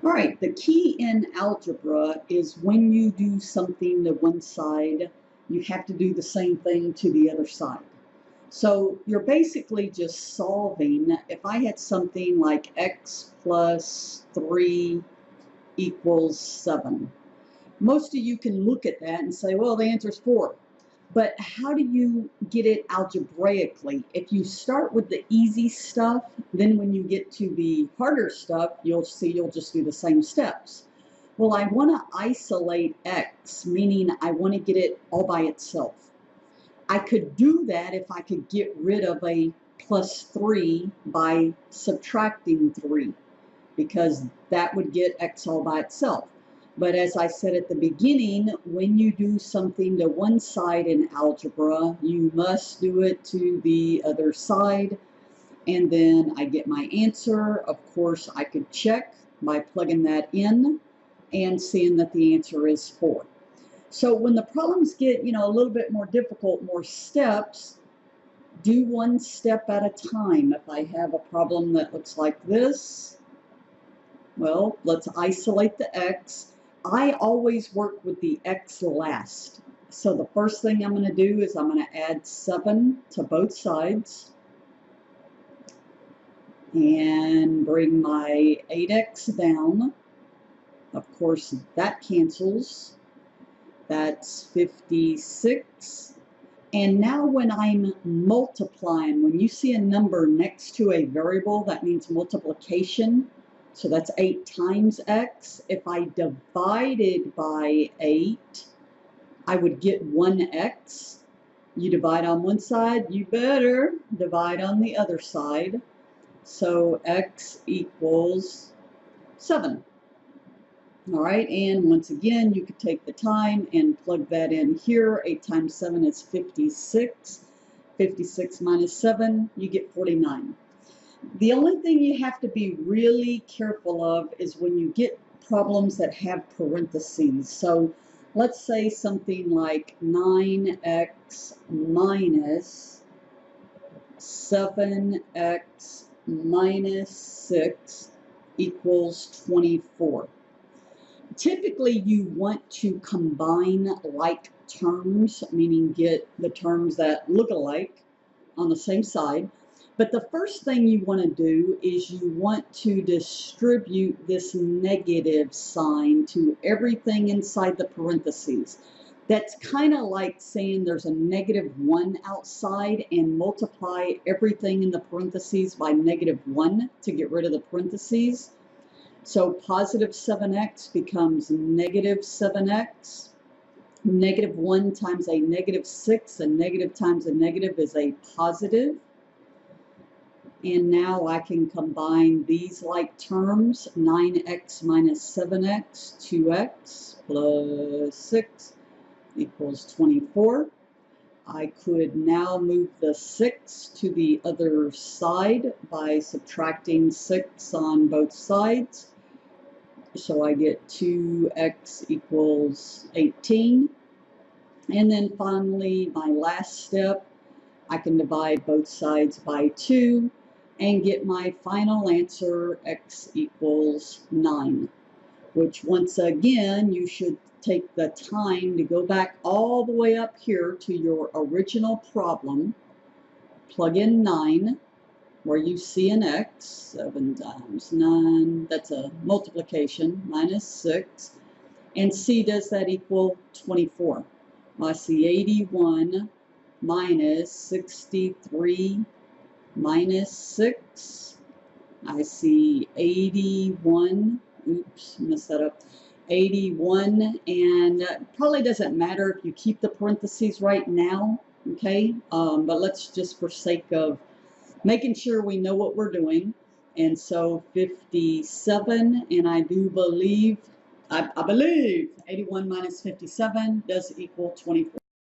All right, the key in algebra is when you do something to one side, you have to do the same thing to the other side. So you're basically just solving. If I had something like x plus 3 equals 7, most of you can look at that and say, well, the answer is 4. But how do you get it algebraically? If you start with the easy stuff, then when you get to the harder stuff, you'll see you'll just do the same steps. Well, I want to isolate x, meaning I want to get it all by itself. I could do that if I could get rid of a plus 3 by subtracting 3, because that would get x all by itself. But as I said at the beginning, when you do something to one side in algebra, you must do it to the other side. And then I get my answer. Of course, I could check by plugging that in and seeing that the answer is 4. So when the problems get, a little bit more difficult, more steps, do one step at a time. If I have a problem that looks like this, well, let's isolate the x. I always work with the x last. So the first thing I'm going to do is I'm going to add 7 to both sides and bring my 8x down. Of course, that cancels. That's 56. And now when I'm multiplying, when you see a number next to a variable, that means multiplication. So that's 8 times x. If I divided by 8, I would get 1x. You divide on one side, you better divide on the other side. So x equals 7. All right, and once again, you could take the time and plug that in here. 8 times 7 is 56. 56 minus 7, you get 49. The only thing you have to be really careful of is when you get problems that have parentheses. So let's say something like 9x minus 7x minus 6 equals 24. Typically, you want to combine like terms, meaning get the terms that look alike on the same side. But the first thing you want to do is you want to distribute this negative sign to everything inside the parentheses. That's kind of like saying there's a -1 outside and multiply everything in the parentheses by -1 to get rid of the parentheses. So positive 7x becomes negative 7x. -1 times a -6, a negative times a negative is a positive. And now I can combine these like terms, 9x minus 7x, 2x plus 6 equals 24. I could now move the 6 to the other side by subtracting 6 on both sides. So I get 2x equals 18. And then finally, my last step, I can divide both sides by 2 and get my final answer, x equals 9, which once again, you should take the time to go back all the way up here to your original problem, plug in 9, where you see an x, 7 times 9, that's a multiplication, minus 6, and see, does that equal 24? Well, I see 81 minus 63 minus 6. I see 81, oops, messed that up, 81, and probably doesn't matter if you keep the parentheses right now, okay? But let's just, for sake of making sure we know what we're doing, and so 57, and I do believe, I believe 81 minus 57 does equal 24.